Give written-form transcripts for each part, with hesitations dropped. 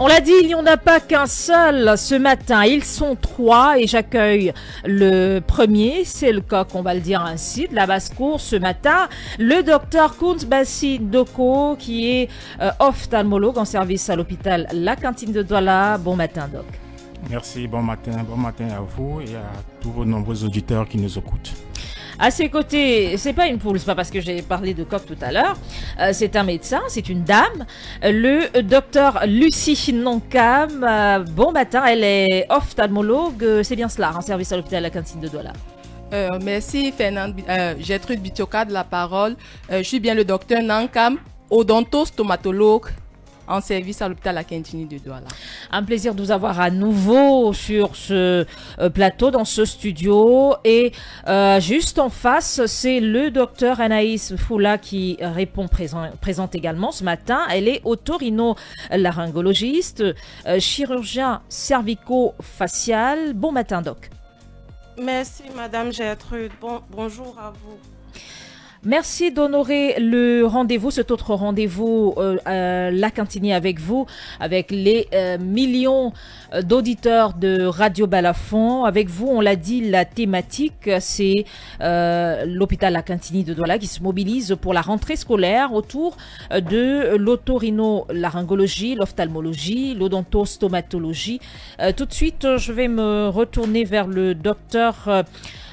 On l'a dit, il n'y en a pas qu'un seul ce matin. Ils sont trois et j'accueille le premier. C'est le coq, on va le dire ainsi, de la basse-cour ce matin. Le docteur Kounz Bassi Doko, qui est ophtalmologue en service à l'hôpital La Cantine de Douala. Bon matin, doc. Merci, bon matin à vous et à tous vos nombreux auditeurs qui nous écoutent. À ses côtés, c'est pas une poule, c'est pas parce que j'ai parlé de coq tout à l'heure, c'est un médecin, c'est une dame, le docteur Lucie Nonkam. Bon matin, elle est ophtalmologue, c'est bien cela, en service à l'hôpital La Cantine de Douala. Merci Gertrude Bitioka de la parole. Je suis bien le docteur Nankam, odontostomatologue en service à l'hôpital La Cantine de Douala. Un plaisir de vous avoir à nouveau sur ce plateau, dans ce studio. Et juste en face, c'est le docteur Anaïs Foula qui répond présente également ce matin. Elle est otorino-laryngologiste, chirurgien cervico-facial. Bon matin, doc. Merci, Madame Gertrude. Bonjour à vous. Merci d'honorer le rendez-vous, cet autre rendez-vous La Cantine avec vous, avec les millions d'auditeurs de Radio Balafon. Avec vous, on l'a dit, la thématique, c'est l'hôpital La Cantine de Douala qui se mobilise pour la rentrée scolaire autour de l'otorino-laryngologie, l'ophtalmologie, l'odontostomatologie. Tout de suite, je vais me retourner vers le docteur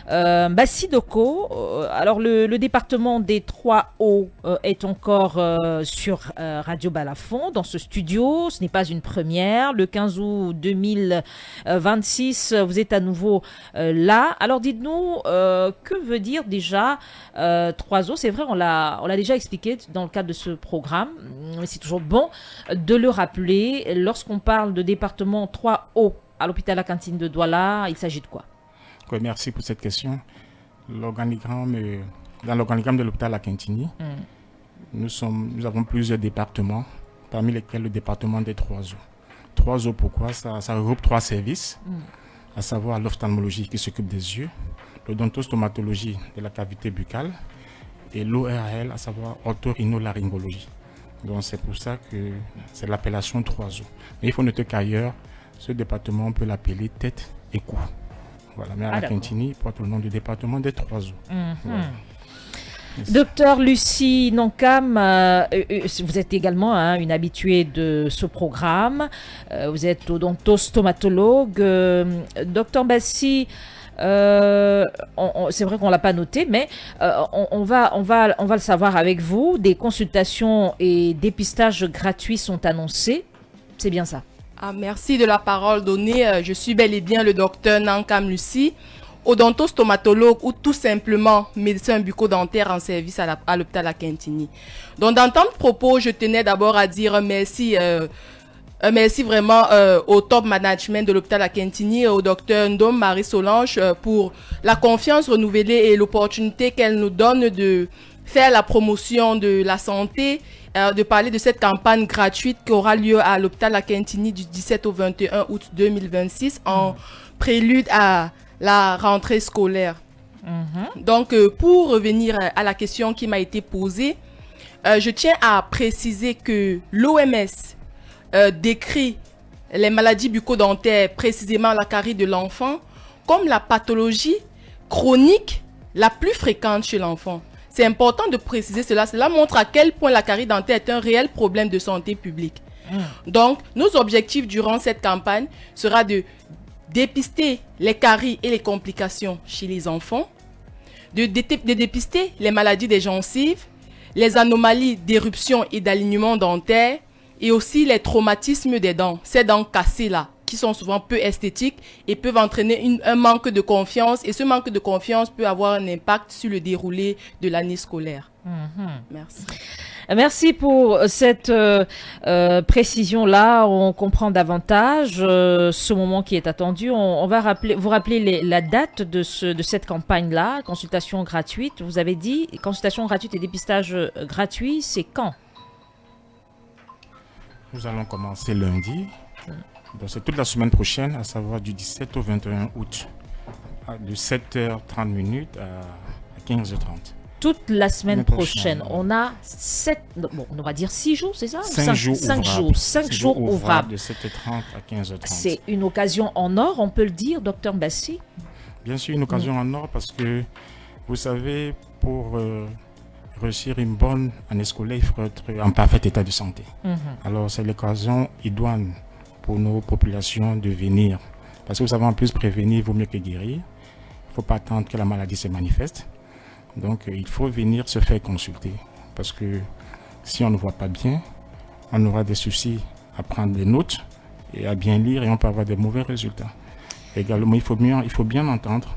Bassi Doko. Alors le département des 3 O est encore sur Radio Balafon dans ce studio. Ce n'est pas une première. Le 15 août 2026, vous êtes à nouveau là. Alors dites-nous, que veut dire déjà 3 O? C'est vrai, on l'a déjà expliqué dans le cadre de ce programme, mais c'est toujours bon de le rappeler. Lorsqu'on parle de département 3 O à l'hôpital La Cantine de Douala, il s'agit de quoi? Oui, merci pour cette question. Dans l'organigramme de l'hôpital La Cantine, nous avons plusieurs départements, parmi lesquels le département des 3 O. 3 O, pourquoi? Ça regroupe 3 services, à savoir l'ophtalmologie qui s'occupe des yeux, l'odontostomatologie de la cavité buccale et l'ORL, à savoir otorhinolaryngologie. Donc c'est pour ça que c'est l'appellation 3 O. Mais il faut noter qu'ailleurs, ce département, on peut l'appeler tête et cou. Voilà, mais à La Cantine porte le nom du département des 3 O. Voilà. Docteur Lucie Nonkam, vous êtes également une habituée de ce programme. Vous êtes odontostomatologue. Docteur Bassi, c'est vrai qu'on ne l'a pas noté, mais on va le savoir avec vous. Des consultations et dépistages gratuits sont annoncés. C'est bien ça? Merci de la parole donnée. Je suis bel et bien le docteur Nankam Lucie, odontostomatologue ou tout simplement médecin bucco-dentaire en service à l'hôpital La Cantine. Donc dans tant de propos, je tenais d'abord à dire merci vraiment au top management de l'hôpital La Cantine et au docteur Ndom Marie-Solange pour la confiance renouvelée et l'opportunité qu'elle nous donne de faire la promotion de la santé, de parler de cette campagne gratuite qui aura lieu à l'hôpital La Cantine du 17 au 21 août 2026 en prélude à la rentrée scolaire. Donc, pour revenir à la question qui m'a été posée, je tiens à préciser que l'OMS décrit les maladies bucco-dentaires, précisément la carie de l'enfant, comme la pathologie chronique la plus fréquente chez l'enfant. C'est important de préciser cela. Cela montre à quel point la carie dentaire est un réel problème de santé publique. Donc, nos objectifs durant cette campagne sera de dépister les caries et les complications chez les enfants, de dépister les maladies des gencives, les anomalies d'éruption et d'alignement dentaire et aussi les traumatismes des dents, ces dents cassées là, qui sont souvent peu esthétiques et peuvent entraîner un manque de confiance. Et ce manque de confiance peut avoir un impact sur le déroulé de l'année scolaire. Merci. Merci pour cette précision-là. On comprend davantage ce moment qui est attendu. On va vous rappeler la date de cette campagne-là, consultation gratuite. Vous avez dit consultation gratuite et dépistage gratuit, c'est quand? Nous allons commencer lundi. Donc c'est toute la semaine prochaine, à savoir du 17 au 21 août, de 7h30 à 15h30. toute la semaine prochaine. On a on va dire 6 jours, c'est ça? 5 jours. 5 jours ouvrables. De 7h30 à 15h30. C'est une occasion en or, on peut le dire, docteur Mbassi? Bien sûr, une occasion en or parce que, vous savez, pour réussir une bonne année scolaire, il faut être en parfait état de santé. Alors, c'est l'occasion idoine pour nos populations de venir. Parce que vous savez, en plus, prévenir vaut mieux que guérir. Il ne faut pas attendre que la maladie se manifeste. Donc, il faut venir se faire consulter. Parce que si on ne voit pas bien, on aura des soucis à prendre des notes et à bien lire et on peut avoir des mauvais résultats. Également, il faut bien entendre.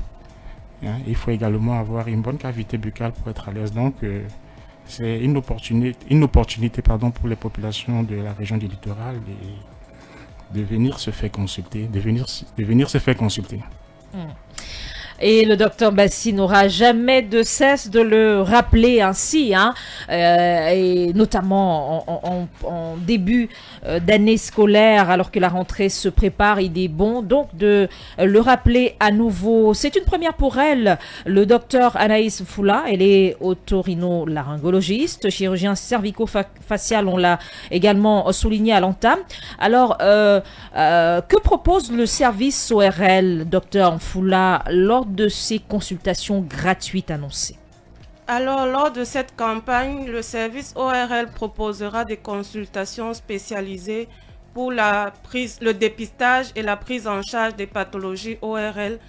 Hein. Il faut également avoir une bonne cavité buccale pour être à l'aise. Donc, c'est une opportunité pour les populations de la région du littoral de venir se faire consulter, de venir se faire consulter. Et le docteur Mbassi n'aura jamais de cesse de le rappeler ainsi, hein, et notamment en début d'année scolaire, alors que la rentrée se prépare, il est bon donc de le rappeler à nouveau. C'est une première pour elle, le docteur Anaïs Foula. Elle est otorino-laryngologiste, chirurgien cervico-facial, on l'a également souligné à l'entame. Alors, que propose le service ORL, docteur Foula, lors de ces consultations gratuites annoncées? Alors, lors de cette campagne, le service ORL proposera des consultations spécialisées pour le dépistage et la prise en charge des pathologies ORL,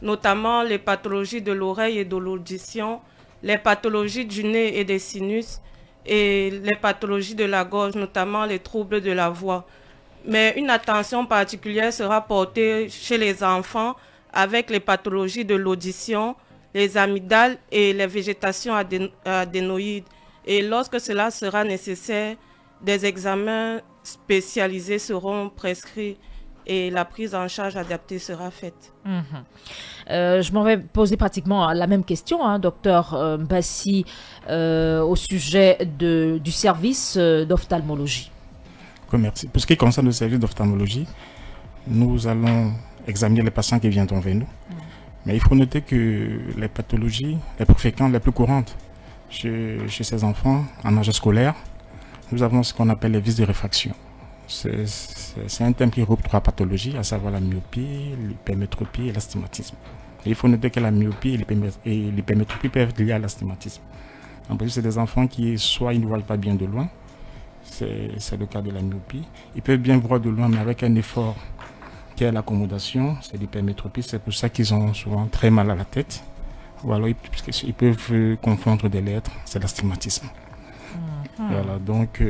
notamment les pathologies de l'oreille et de l'audition, les pathologies du nez et des sinus et les pathologies de la gorge, notamment les troubles de la voix. Mais une attention particulière sera portée chez les enfants avec les pathologies de l'audition, les amygdales et les végétations adénoïdes. Et lorsque cela sera nécessaire, des examens spécialisés seront prescrits et la prise en charge adaptée sera faite. Je m'aurais posé pratiquement la même question, hein, docteur Mbassi, au sujet du service d'ophtalmologie. Merci. Pour ce qui concerne le service d'ophtalmologie, nous allons examiner les patients qui viendront vers nous. Mais il faut noter que les pathologies les plus fréquentes, les plus courantes chez ces enfants en âge scolaire, nous avons ce qu'on appelle les vices de réfraction. C'est un thème qui regroupe 3 pathologies, à savoir la myopie, l'hypermétropie et l'astigmatisme. Il faut noter que la myopie et l'hypermétropie peuvent être liées à l'astigmatisme. En plus, c'est des enfants qui soit ils ne voient pas bien de loin, c'est le cas de la myopie. Ils peuvent bien voir de loin, mais avec un effort qui est l'accommodation, c'est l'hypermétropie. C'est pour ça qu'ils ont souvent très mal à la tête. Ou alors ils peuvent confondre des lettres, c'est l'astigmatisme. Voilà, donc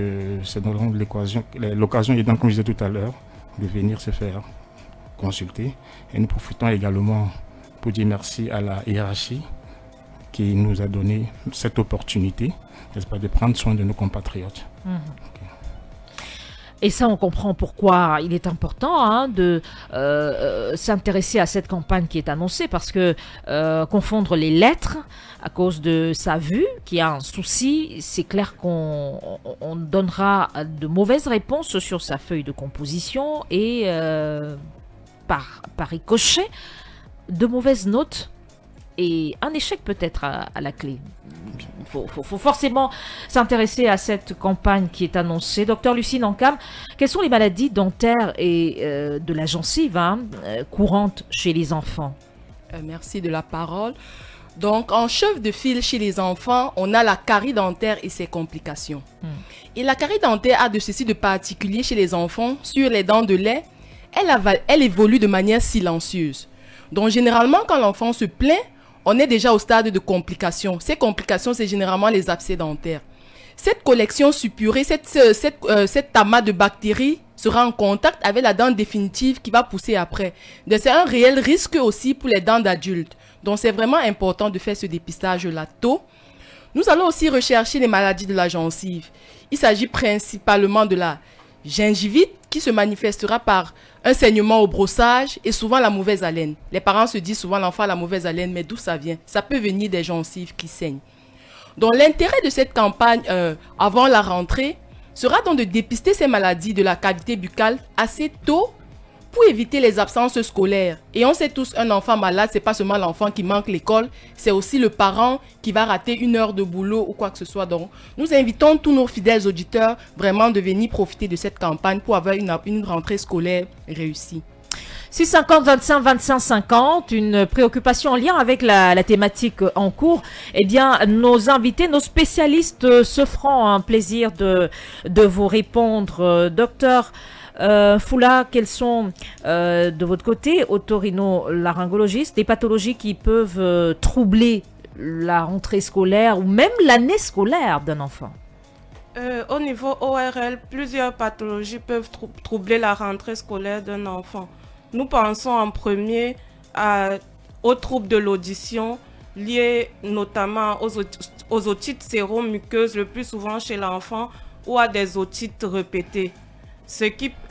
c'est donc l'occasion est donc, comme je disais tout à l'heure, de venir se faire consulter. Et nous profitons également pour dire merci à la hiérarchie qui nous a donné cette opportunité, n'est-ce pas, de prendre soin de nos compatriotes. Et ça, on comprend pourquoi il est important, hein, de s'intéresser à cette campagne qui est annoncée, parce que confondre les lettres à cause de sa vue, qui a un souci, c'est clair qu'on donnera de mauvaises réponses sur sa feuille de composition et par ricochet, de mauvaises notes et un échec peut-être à la clé. Il faut forcément s'intéresser à cette campagne qui est annoncée. Docteur Lucie Nankam, quelles sont les maladies dentaires et de la gencive courantes chez les enfants? Merci de la parole. Donc, en chef de file chez les enfants, on a la carie dentaire et ses complications. Et la carie dentaire a de ceci de particulier chez les enfants, sur les dents de lait, elle évolue de manière silencieuse. Donc, généralement, quand l'enfant se plaint, on est déjà au stade de complications. Ces complications, c'est généralement les abcès dentaires. Cette collection suppurée, cette amas de bactéries sera en contact avec la dent définitive qui va pousser après. Donc, c'est un réel risque aussi pour les dents d'adultes. Donc, c'est vraiment important de faire ce dépistage-là tôt. Nous allons aussi rechercher les maladies de la gencive. Il s'agit principalement de la gingivite qui se manifestera par un saignement au brossage et souvent la mauvaise haleine. Les parents se disent souvent l'enfant a la mauvaise haleine, mais d'où ça vient? Ça peut venir des gencives qui saignent. Donc l'intérêt de cette campagne avant la rentrée sera donc de dépister ces maladies de la cavité buccale assez tôt pour éviter les absences scolaires. Et on sait tous, un enfant malade, c'est pas seulement l'enfant qui manque l'école, c'est aussi le parent qui va rater une heure de boulot ou quoi que ce soit. Donc, nous invitons tous nos fidèles auditeurs vraiment de venir profiter de cette campagne pour avoir une rentrée scolaire réussie. 650 25 25 50, une préoccupation en lien avec la thématique en cours. Eh bien, nos invités, nos spécialistes se feront un plaisir de vous répondre. Docteur Foula, quelles sont de votre côté, otorino-laryngologiste, des pathologies qui peuvent troubler la rentrée scolaire ou même l'année scolaire d'un enfant? Au niveau ORL, plusieurs pathologies peuvent troubler la rentrée scolaire d'un enfant. Nous pensons en premier aux troubles de l'audition liés notamment aux otites séromuqueuses, le plus souvent chez l'enfant, ou à des otites répétées.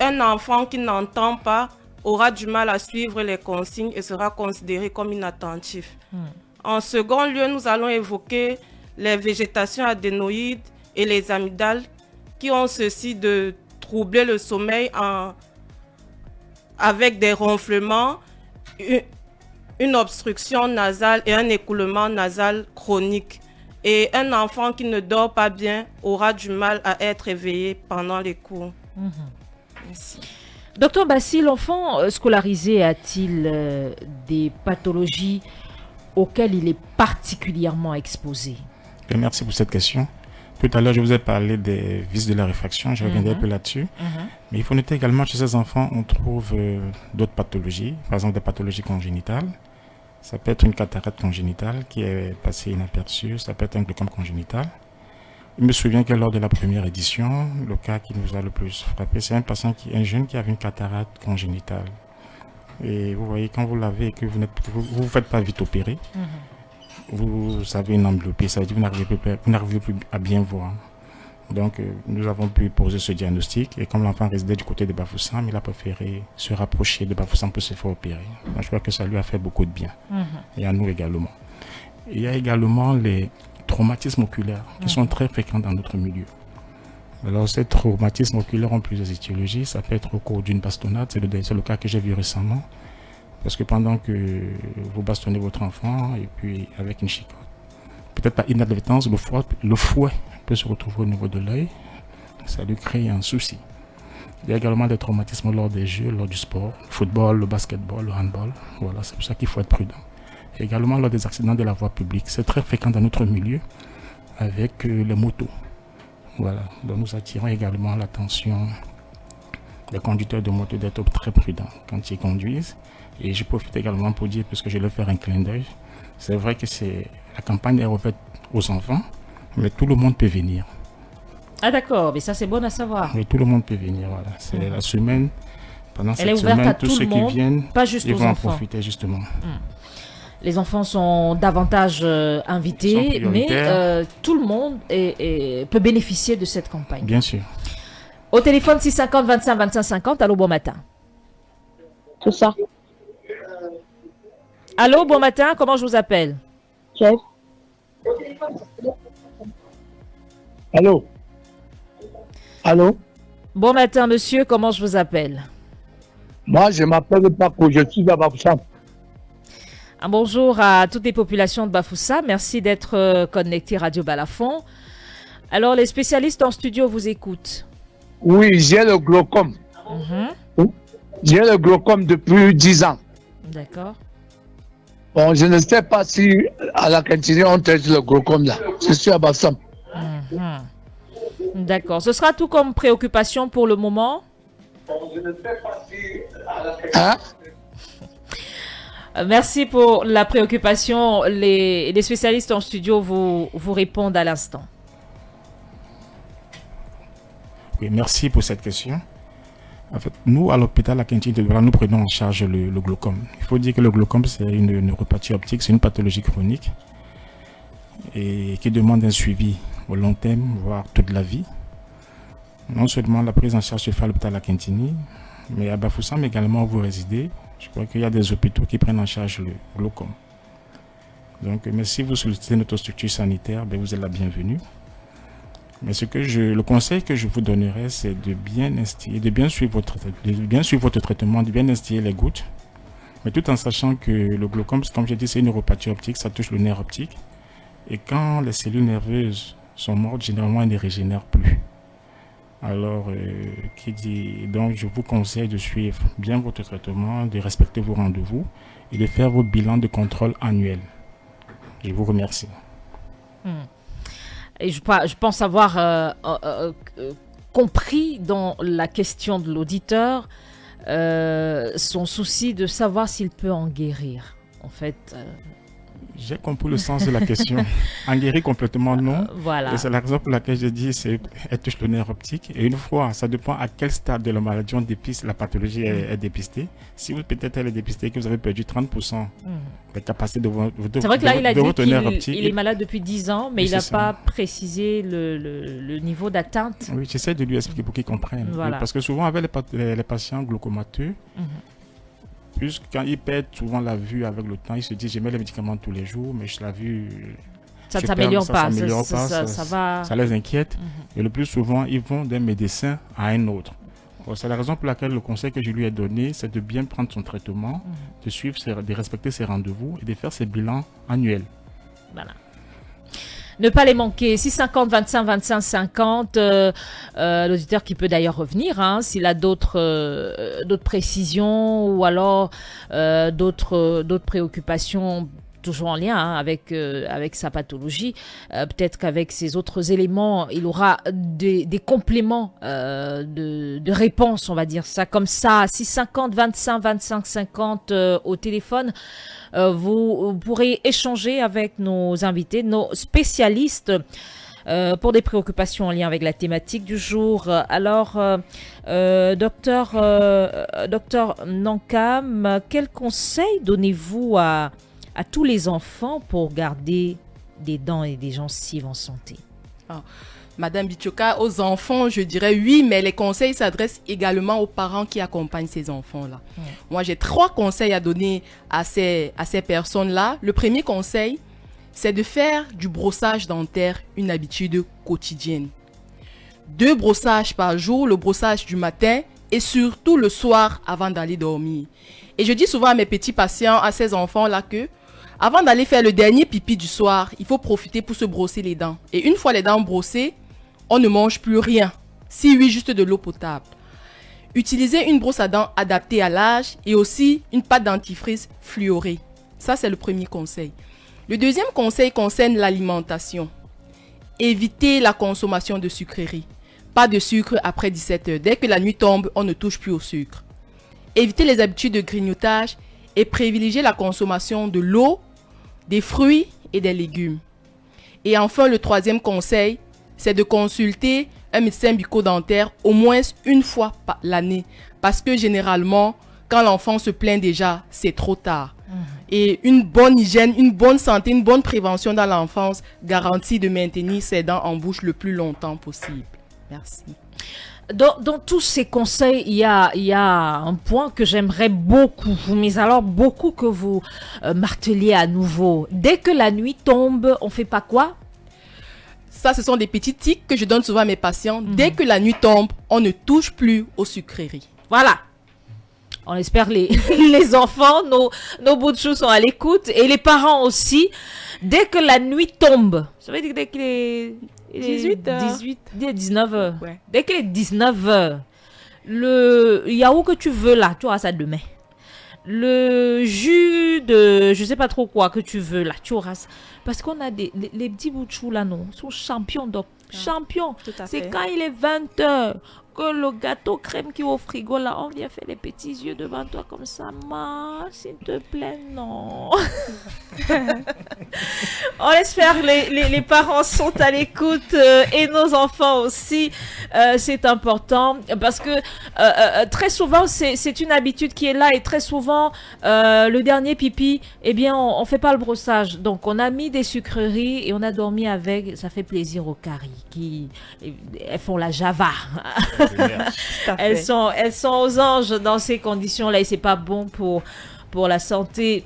Un enfant qui n'entend pas aura du mal à suivre les consignes et sera considéré comme inattentif. En second lieu, nous allons évoquer les végétations adénoïdes et les amygdales qui ont ceci de troubler le sommeil avec des ronflements, une obstruction nasale et un écoulement nasal chronique. Et un enfant qui ne dort pas bien aura du mal à être éveillé pendant les cours. Merci. Docteur Bassi, l'enfant scolarisé a-t-il des pathologies auxquelles il est particulièrement exposé? Merci pour cette question. Tout à l'heure, je vous ai parlé des vices de la réfraction, je reviendrai un peu là-dessus. Mais il faut noter également que chez ces enfants, on trouve d'autres pathologies, par exemple des pathologies congénitales. Ça peut être une cataracte congénitale qui est passée inaperçue, ça peut être un glaucome congénital. Je me souviens que lors de la première édition, le cas qui nous a le plus frappé, c'est un jeune qui avait une cataracte congénitale. Et vous voyez, quand vous l'avez et que vous ne faites pas vite opérer, vous avez une amblyopie, ça veut dire que vous n'arrivez plus à bien voir. Donc, nous avons pu poser ce diagnostic et comme l'enfant résidait du côté de Bafoussam, il a préféré se rapprocher de Bafoussam pour se faire opérer. Moi, je crois que ça lui a fait beaucoup de bien et à nous également. Il y a également les traumatismes oculaires qui sont très fréquents dans notre milieu. Alors, ces traumatismes oculaires ont plusieurs étiologies. Ça peut être au cours d'une bastonnade, c'est le cas que j'ai vu récemment. Parce que pendant que vous bastonnez votre enfant, et puis avec une chicotte, peut-être par inadvertance, le fouet peut se retrouver au niveau de l'œil. Ça lui crée un souci. Il y a également des traumatismes lors des jeux, lors du sport, le football, le basketball, le handball. Voilà, c'est pour ça qu'il faut être prudent. Et également lors des accidents de la voie publique. C'est très fréquent dans notre milieu avec les motos. Voilà, donc nous attirons également l'attention des conducteurs de moto d'être très prudents quand ils conduisent. Et je profite également pour dire, puisque je vais faire un clin d'œil, c'est vrai que la campagne est ouverte aux enfants, mais tout le monde peut venir. Ah d'accord, mais ça c'est bon à savoir. Oui, tout le monde peut venir, voilà. C'est la semaine, pendant Elle cette est ouverte semaine, à tous tout ceux le monde, qui viennent, pas juste ils aux vont en enfants. profiter justement. Les enfants sont davantage invités, mais tout le monde peut bénéficier de cette campagne. Bien sûr. Au téléphone 650 25 25 50, allô, bon matin. C'est ça. Allô, bon matin, comment je vous appelle? Chef. Allô? Allô? Bon matin, monsieur, comment je vous appelle? Moi, je m'appelle Paco, je suis à Bafoussam. Un bonjour à toutes les populations de Bafoussam. Merci d'être connecté Radio Balafon. Alors, les spécialistes en studio vous écoutent. Oui, j'ai le glaucome. J'ai le glaucome depuis 10 ans. D'accord. Bon, je ne sais pas si à la cantine on traite le glaucome là. Je suis à Bafoussam. D'accord. Ce sera tout comme préoccupation pour le moment? Hein? Merci pour la préoccupation. Les spécialistes en studio vous répondent à l'instant. Oui, merci pour cette question. En fait, nous, à l'hôpital Akintini de Douala, nous prenons en charge le glaucome. Il faut dire que le glaucome, c'est une neuropathie optique, c'est une pathologie chronique et qui demande un suivi au long terme, voire toute la vie. Non seulement la prise en charge se fait à l'hôpital Akintini, mais à Bafoussam également où vous résidez. Je crois qu'il y a des hôpitaux qui prennent en charge le glaucome. Donc, mais si vous sollicitez notre structure sanitaire, ben vous êtes la bienvenue. Mais le conseil que je vous donnerais, c'est de bien instiller, de bien suivre votre traitement, de bien instiller les gouttes, mais tout en sachant que le glaucome, comme j'ai dit, c'est une neuropathie optique, ça touche le nerf optique. Et quand les cellules nerveuses sont mortes, généralement, elles ne régénèrent plus. Alors, donc, je vous conseille de suivre bien votre traitement, de respecter vos rendez-vous et de faire vos bilans de contrôle annuel. Je vous remercie. Et je pense avoir compris dans la question de l'auditeur son souci de savoir s'il peut en guérir. En fait, j'ai compris le sens de la question. En guérir complètement, non. Voilà. Et c'est la raison pour laquelle je dis qu'elle touche le nerf optique. Et une fois, ça dépend à quel stade de la maladie on dépiste, la pathologie est dépistée. Si peut-être elle est dépistée, que vous avez perdu 30% de capacité de c'est vrai que là, il a dit qu'il est malade depuis 10 ans, mais il n'a pas précisé le niveau d'atteinte. Oui, j'essaie de lui expliquer pour qu'il comprenne. Voilà. Parce que souvent, avec les patients glaucomateux, quand ils perdent souvent la vue avec le temps, ils se disent, je mets les médicaments tous les jours, mais la vue, ça ne s'améliore pas. Ça les inquiète. Et le plus souvent, ils vont d'un médecin à un autre. C'est la raison pour laquelle le conseil que je lui ai donné, c'est de bien prendre son traitement, de suivre, de respecter ses rendez-vous et de faire ses bilans annuels. Voilà. Ne pas les manquer. 650 25 25 50. L'auditeur qui peut d'ailleurs revenir, hein, s'il a d'autres précisions ou alors d'autres préoccupations toujours en lien avec sa pathologie. Peut-être qu'avec ces autres éléments, il aura des compléments de réponse, on va dire ça comme ça. 650 25 25 50 au téléphone. Vous pourrez échanger avec nos invités, nos spécialistes pour des préoccupations en lien avec la thématique du jour. Alors, docteur Nankam, quel conseil donnez-vous à tous les enfants pour garder des dents et des gencives en santé? Madame Bichoka, aux enfants, je dirais oui, mais les conseils s'adressent également aux parents qui accompagnent ces enfants-là. Moi, j'ai 3 conseils à donner à ces personnes-là. Le premier conseil, c'est de faire du brossage dentaire une habitude quotidienne. 2 brossages par jour, le brossage du matin et surtout le soir avant d'aller dormir. Et je dis souvent à mes petits patients, à ces enfants-là que avant d'aller faire le dernier pipi du soir, il faut profiter pour se brosser les dents. Et une fois les dents brossées, on ne mange plus rien. Si oui, juste de l'eau potable. Utilisez une brosse à dents adaptée à l'âge et aussi une pâte dentifrice fluorée. Ça, c'est le premier conseil. Le deuxième conseil concerne l'alimentation. Évitez la consommation de sucreries. Pas de sucre après 17 heures. Dès que la nuit tombe, on ne touche plus au sucre. Évitez les habitudes de grignotage et privilégiez la consommation de l'eau, des fruits et des légumes. Et enfin, le troisième conseil, c'est de consulter un médecin bucco-dentaire au moins une fois par l'année. Parce que généralement, quand l'enfant se plaint déjà, c'est trop tard. Et une bonne hygiène, une bonne santé, une bonne prévention dans l'enfance garantit de maintenir ses dents en bouche le plus longtemps possible. Merci. Dans tous ces conseils, il y a un point que j'aimerais beaucoup, mais alors beaucoup que vous marteliez à nouveau. Dès que la nuit tombe, on fait pas quoi? Ça, ce sont des petits tics que je donne souvent à mes patients. Dès que la nuit tombe, on ne touche plus aux sucreries. Voilà. On espère les enfants, nos bouts de chou sont à l'écoute et les parents aussi. Dès que la nuit tombe, ça veut dire dès qu'il est 19 heures. Ouais. Dès qu'il est 19 heures, le yaourt que tu veux là, tu auras ça demain. Le jus de je sais pas trop quoi que tu veux là, tu auras ça. Parce qu'on a les petits bouts de chou là, non, sont champions, donc champions. C'est quand il est 20 heures que le gâteau crème qui est au frigo là, on vient faire les petits yeux devant toi comme ça. S'il te plaît, non. On espère les parents sont à l'écoute et nos enfants aussi. C'est important parce que très souvent c'est une habitude qui est là et très souvent le dernier pipi, eh bien on fait pas le brossage. Donc on a mis des sucreries et on a dormi avec. Ça fait plaisir aux caries elles font la java. Elles sont aux anges dans ces conditions-là et c'est pas bon pour la santé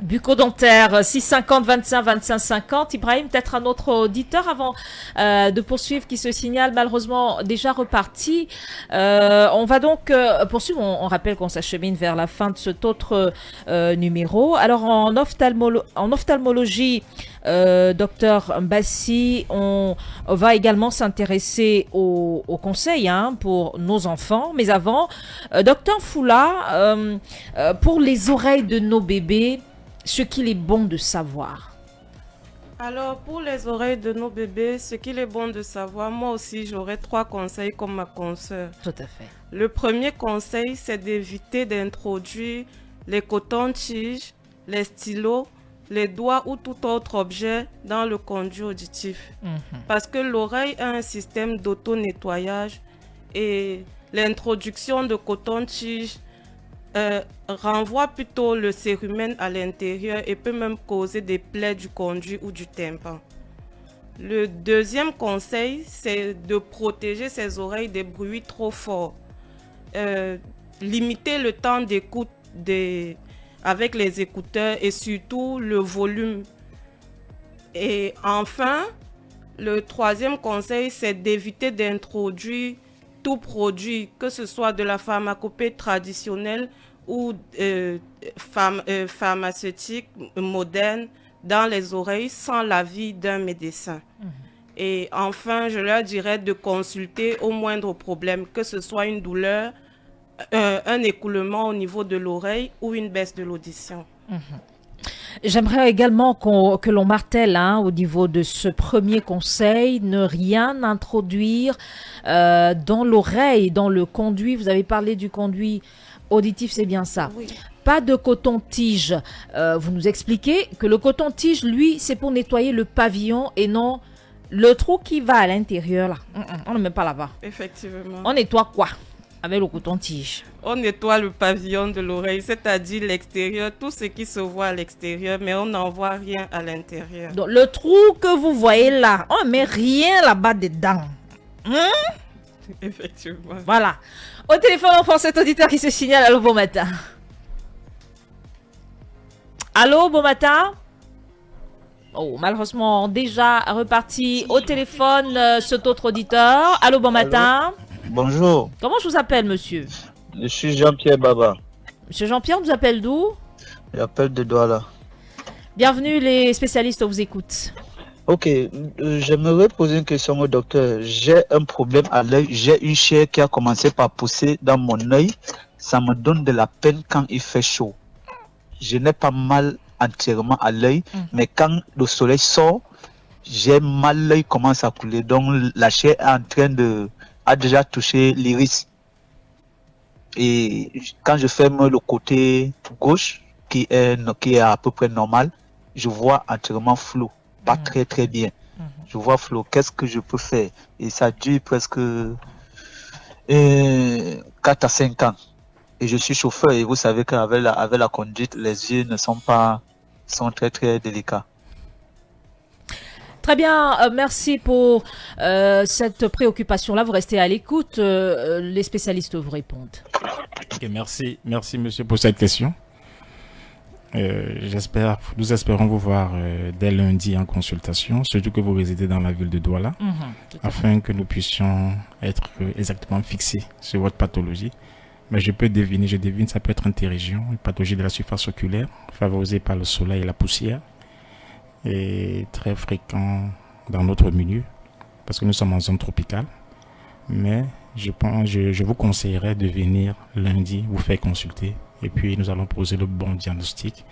Bucco-dentaire, 650 25 25 50. Ibrahim, peut-être un autre auditeur avant de poursuivre qui se signale malheureusement déjà reparti. On va donc poursuivre. On rappelle qu'on s'achemine vers la fin de cet autre numéro. Alors en ophtalmologie, docteur Mbassi, on va également s'intéresser aux conseils pour nos enfants. Mais avant, docteur Foula, pour les oreilles de nos bébés, ce qu'il est bon de savoir. Alors, pour les oreilles de nos bébés, ce qu'il est bon de savoir, moi aussi, j'aurais 3 conseils comme ma consoeur. Tout à fait. Le premier conseil, c'est d'éviter d'introduire les cotons-tiges, les stylos, les doigts ou tout autre objet dans le conduit auditif. Parce que l'oreille a un système d'auto-nettoyage et l'introduction de coton-tige renvoie plutôt le cérumen à l'intérieur et peut même causer des plaies du conduit ou du tympan. Le deuxième conseil, c'est de protéger ses oreilles des bruits trop forts. Limiter le temps d'écoute avec les écouteurs et surtout le volume. Et enfin, le troisième conseil, c'est d'éviter d'introduire tout produit, que ce soit de la pharmacopée traditionnelle ou pharmaceutique moderne, dans les oreilles sans l'avis d'un médecin. Et enfin, je leur dirais de consulter au moindre problème, que ce soit une douleur, un écoulement au niveau de l'oreille ou une baisse de l'audition. J'aimerais également que l'on martèle au niveau de ce premier conseil, ne rien introduire dans l'oreille, dans le conduit. Vous avez parlé du conduit auditif, c'est bien ça. Oui. Pas de coton-tige. Vous nous expliquez que le coton-tige, lui, c'est pour nettoyer le pavillon et non le trou qui va à l'intérieur. Là. On ne met pas là-bas. Effectivement. On nettoie quoi avec le coton-tige? On nettoie le pavillon de l'oreille, c'est-à-dire l'extérieur, tout ce qui se voit à l'extérieur, mais on n'en voit rien à l'intérieur. Donc, le trou que vous voyez là, on ne met rien là-bas dedans. Effectivement. Voilà. Au téléphone, on prend cet auditeur qui se signale. Allô, bon matin. Allô, bon matin. Oh, malheureusement, déjà reparti au téléphone cet autre auditeur. Allô, bon matin. Bonjour. Comment je vous appelle, monsieur? Je suis Jean-Pierre Baba. Monsieur Jean-Pierre, vous appelle d'où? J'appelle de Douala. Bienvenue, les spécialistes vous écoutent. Ok, j'aimerais poser une question au docteur. J'ai un problème à l'œil. J'ai une chair qui a commencé par pousser dans mon œil. Ça me donne de la peine quand il fait chaud. Je n'ai pas mal entièrement à l'œil, mais quand le soleil sort, j'ai mal, l'œil commence à couler. Donc la chair est en train a déjà touché l'iris. Et quand je ferme le côté gauche, qui est à peu près normal, je vois entièrement flou, pas très très bien. Je vois flou. Qu'est-ce que je peux faire? Et ça dure presque 4 à 5 ans. Et je suis chauffeur et vous savez qu'avec la conduite, les yeux sont très très délicats. Très bien, merci pour cette préoccupation-là. Vous restez à l'écoute, les spécialistes vous répondent. Okay, merci monsieur pour cette question. Nous espérons vous voir dès lundi en consultation, surtout que vous résidez dans la ville de Douala, afin que nous puissions être exactement fixés sur votre pathologie. Mais je devine, ça peut être une interrégion, une pathologie de la surface oculaire, favorisée par le soleil et la poussière, et très fréquent dans notre milieu, parce que nous sommes en zone tropicale. Mais je vous conseillerais de venir lundi, vous faire consulter, et puis nous allons poser le bon diagnostic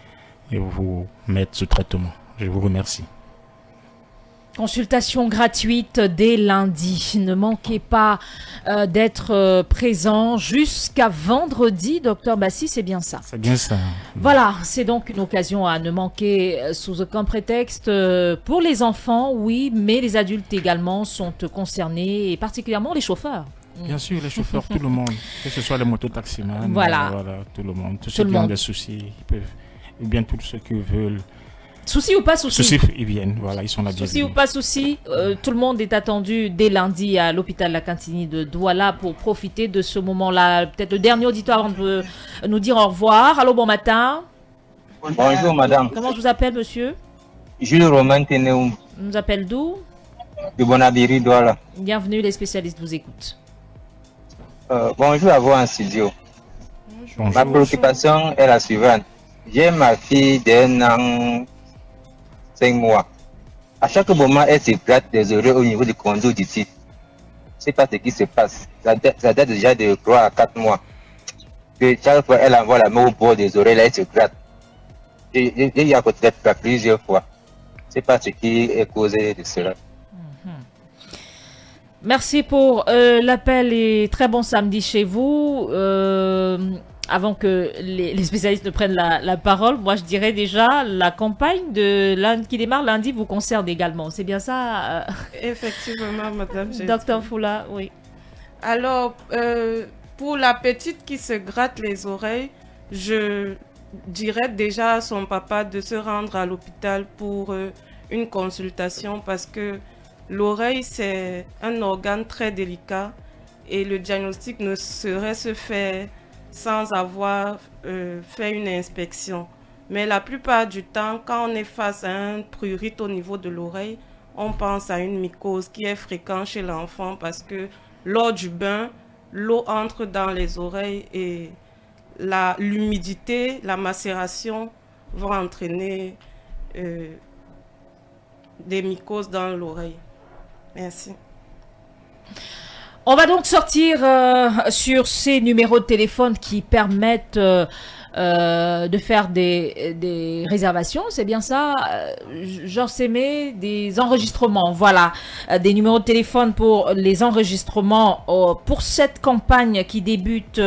et vous mettre sous traitement. Je vous remercie. Consultation gratuite dès lundi. Ne manquez pas d'être présent jusqu'à vendredi, docteur Bassi, c'est bien ça. C'est bien ça. Voilà, c'est donc une occasion à ne manquer sous aucun prétexte. Pour les enfants, oui, mais les adultes également sont concernés, et particulièrement les chauffeurs. Bien sûr, les chauffeurs, tout le monde, que ce soit les mototaximans, voilà, tout le monde, tous ceux qui ont des soucis, ils peuvent, ou bien tous ceux qui veulent. Souci ou pas souci. Souci, ils viennent, voilà, ils sont là. Souci ou pas souci, tout le monde est attendu dès lundi à l'hôpital La Cantini de Douala pour profiter de ce moment-là. Peut-être le dernier auditoire avant de nous dire au revoir. Allô, bon matin. Bonjour madame. Comment je vous appelle, monsieur? Jules Romain Ténéoum. On nous appelle d'où? De Bonabiri, Douala. Bienvenue, les spécialistes vous écoutent. Bonjour à vous en studio. Bonjour. Ma préoccupation est la suivante. J'ai ma fille d'un an, 5 mois. À chaque moment, elle se gratte des oreilles au niveau du conduit d'ici. Je ne sais pas ce qui se passe. Ça date déjà de 3 à 4 mois. Que chaque fois, elle envoie la main au bord des oreilles, là, elle se gratte. J'ai eu à côté d'elle plusieurs fois. Je ne sais pas ce qui est causé de cela. Merci pour l'appel et très bon samedi chez vous. Avant que les spécialistes ne prennent la parole, moi je dirais déjà la campagne qui démarre lundi vous concerne également. C'est bien ça Effectivement, madame. Docteur Foula, oui. Alors, pour la petite qui se gratte les oreilles, je dirais déjà à son papa de se rendre à l'hôpital pour une consultation parce que l'oreille, c'est un organe très délicat et le diagnostic ne saurait se faire sans avoir fait une inspection. Mais la plupart du temps, quand on est face à un prurite au niveau de l'oreille, on pense à une mycose qui est fréquente chez l'enfant parce que lors du bain, l'eau entre dans les oreilles et l'humidité, la macération vont entraîner des mycoses dans l'oreille. Merci. On va donc sortir sur ces numéros de téléphone qui permettent de faire des réservations, c'est bien ça, Georges Sémé, des enregistrements, voilà, des numéros de téléphone pour les enregistrements pour cette campagne qui débute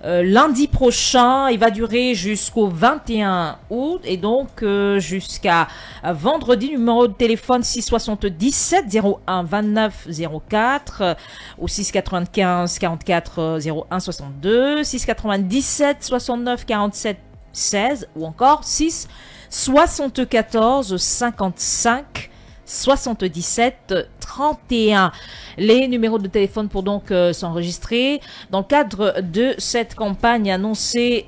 lundi prochain. Il va durer jusqu'au 21 août et donc jusqu'à vendredi. Numéro de téléphone 677 01 29 04 ou 695 44 01 62, 697 69 47 16 ou encore 6 74 55 77 31. Les numéros de téléphone pour donc s'enregistrer dans le cadre de cette campagne annoncée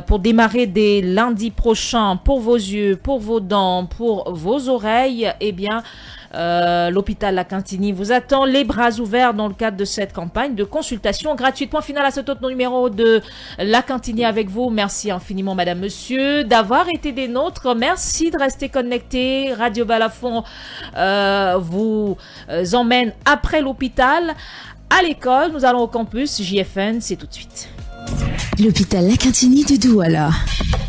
pour démarrer dès lundi prochain pour vos yeux, pour vos dents, pour vos oreilles. Eh bien, l'hôpital La Quintini vous attend les bras ouverts dans le cadre de cette campagne de consultation gratuite. Point final à ce autre numéro de La Quintini avec vous. Merci infiniment, madame, monsieur, d'avoir été des nôtres. Merci de rester connectés. Radio Balafon vous emmène après l'hôpital à l'école. Nous allons au campus JFN. C'est tout de suite. L'hôpital La Quintini de Douala,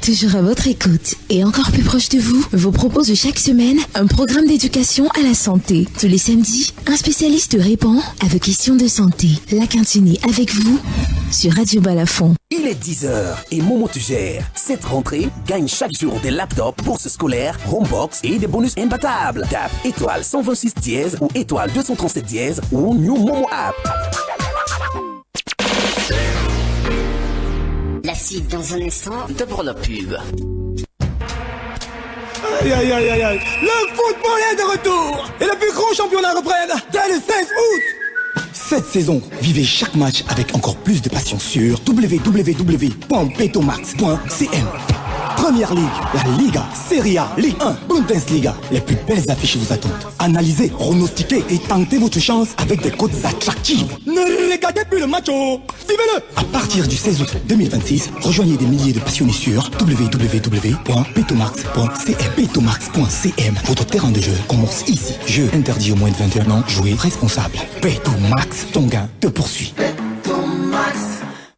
toujours à votre écoute et encore plus proche de vous, vous propose chaque semaine un programme d'éducation à la santé. Tous les samedis, un spécialiste répond à vos questions de santé. La Quintini avec vous sur Radio Balafon. Il est 10h et Momo te gère. Cette rentrée, gagne chaque jour des laptops, bourses scolaires, homebox et des bonus imbattables. Tape étoile 126 dièse ou étoile 237 dièse ou New Momo App. La suite dans un instant, d'abord la pub. Aïe aïe aïe aïe aïe. Le football est de retour et le plus grand championnat reprenne dès le 16 août. Cette saison, vivez chaque match avec encore plus de passion sur www.betomax.cm. Première Ligue, la Liga, Serie A, Ligue 1, Bundesliga. Les plus belles affiches vous attendent. Analysez, pronostiquez et tentez votre chance avec des cotes attractives. Ne regardez plus le match, vivez-le. À partir du 16 août 2026, rejoignez des milliers de passionnés sur www.betomax.cm. Betomax.cm. Votre terrain de jeu commence ici. Jeu interdit aux moins de 21 ans. Jouez responsable. Betomax, ton gain te poursuit.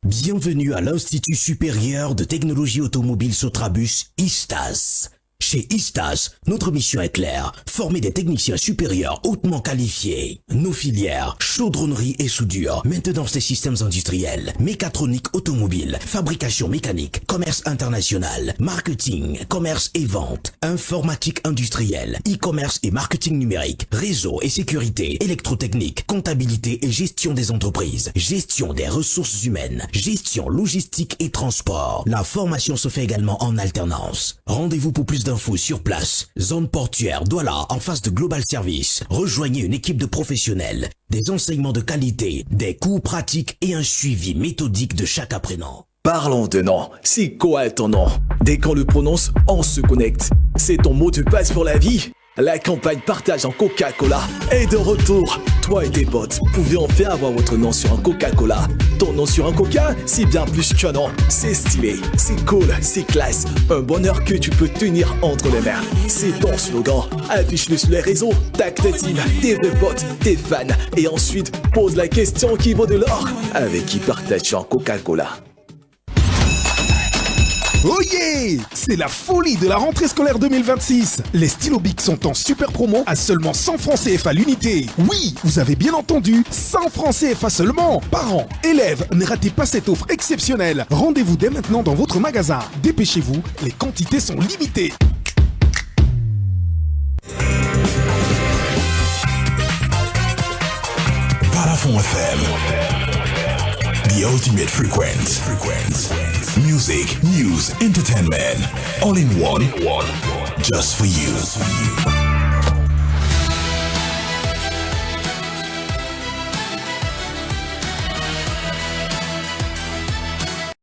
Bienvenue à l'Institut supérieur de technologie automobile Sotrabus, ISTAS. Chez ISTAS, notre mission est claire, former des techniciens supérieurs hautement qualifiés. Nos filières, chaudronnerie et soudure, maintenance des systèmes industriels, mécatronique automobile, fabrication mécanique, commerce international, marketing, commerce et vente, informatique industrielle, e-commerce et marketing numérique, réseau et sécurité, électrotechnique, comptabilité et gestion des entreprises, gestion des ressources humaines, gestion logistique et transport. La formation se fait également en alternance. Rendez-vous pour plus d'infos sur place. Zone portuaire Douala en face de Global Service. Rejoignez une équipe de professionnels, des enseignements de qualité, des cours pratiques et un suivi méthodique de chaque apprenant. Parlons de nom. C'est quoi ton nom? Dès qu'on le prononce, on se connecte. C'est ton mot de passe pour la vie. La campagne Partage en Coca-Cola est de retour. Toi et tes potes pouvez enfin avoir votre nom sur un Coca-Cola. Ton nom sur un Coca, c'est bien plus qu'un nom. C'est stylé, c'est cool, c'est classe. Un bonheur que tu peux tenir entre les mains. C'est ton slogan. Affiche-le sur les réseaux. Tag ta team, tes vrais potes, tes fans. Et ensuite, pose la question qui vaut de l'or. Avec qui partage un Coca-Cola? Oh yeah! C'est la folie de la rentrée scolaire 2026. Les stylos Bic sont en super promo à seulement 100 francs CFA l'unité. Oui, vous avez bien entendu, 100 francs CFA seulement. Parents, élèves, ne ratez pas cette offre exceptionnelle. Rendez-vous dès maintenant dans votre magasin. Dépêchez-vous, les quantités sont limitées. Balafon FM, the ultimate frequency. Music, news, entertainment, all in one, just for you.